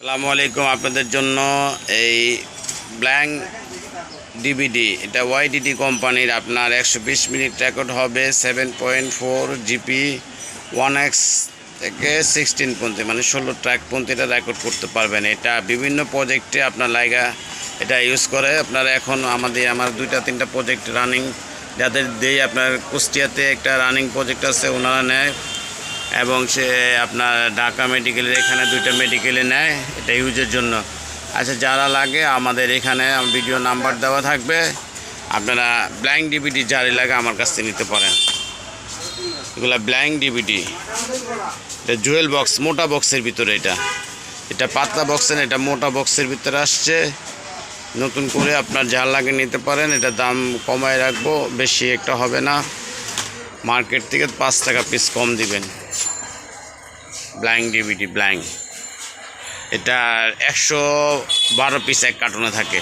আসসালামু আলাইকুম। আপনাদের জন্য এই ব্ল্যাঙ্ক ডিভিডি, এটা ওয়াইডিডি কোম্পানির। আপনার 120 মিনিট রেকর্ড হবে 7.4 জিবি 1x থেকে 16 পর্যন্ত, মানে 16 ট্র্যাক পর্যন্ত এটা রেকর্ড করতে পারবেন। এটা বিভিন্ন প্রজেক্টে আপনার লাইগা এটা ইউজ করে। আপনারা এখন আমার 2-3টা প্রজেক্ট রানিং, যাদের দিয়ে আপনার কুষ্টিয়াতে একটা রানিং প্রজেক্ট আছে, ওনারা নেয় এবং সে আপনার ঢাকা মেডিকেলের এখানে 2টা মেডিকেলে নেয় এটা ইউজের জন্য। আচ্ছা, যারা লাগে আমাদের এখানে ভিডিও নাম্বার দেওয়া থাকবে, আপনারা ব্ল্যাঙ্ক ডিভিডি যারই লাগে আমার কাছ থেকে নিতে পারেন। এগুলো ব্ল্যাঙ্ক ডিভিডি, এটা জুয়েল বক্স, মোটা বক্সের ভিতরে। এটা পাতলা বক্সের, এটা মোটা বক্সের ভিতরে আসছে। নতুন করে আপনার যার লাগে নিতে পারেন। এটা দাম কমায় রাখবো, বেশি একটা হবে না, মার্কেট থেকে 5 টাকা পিস কম দিবেন। ব্ল্যাঙ্ক ডিভিডি ব্ল্যাঙ্ক, এটা 112 পিস এক কার্টুনে থাকে।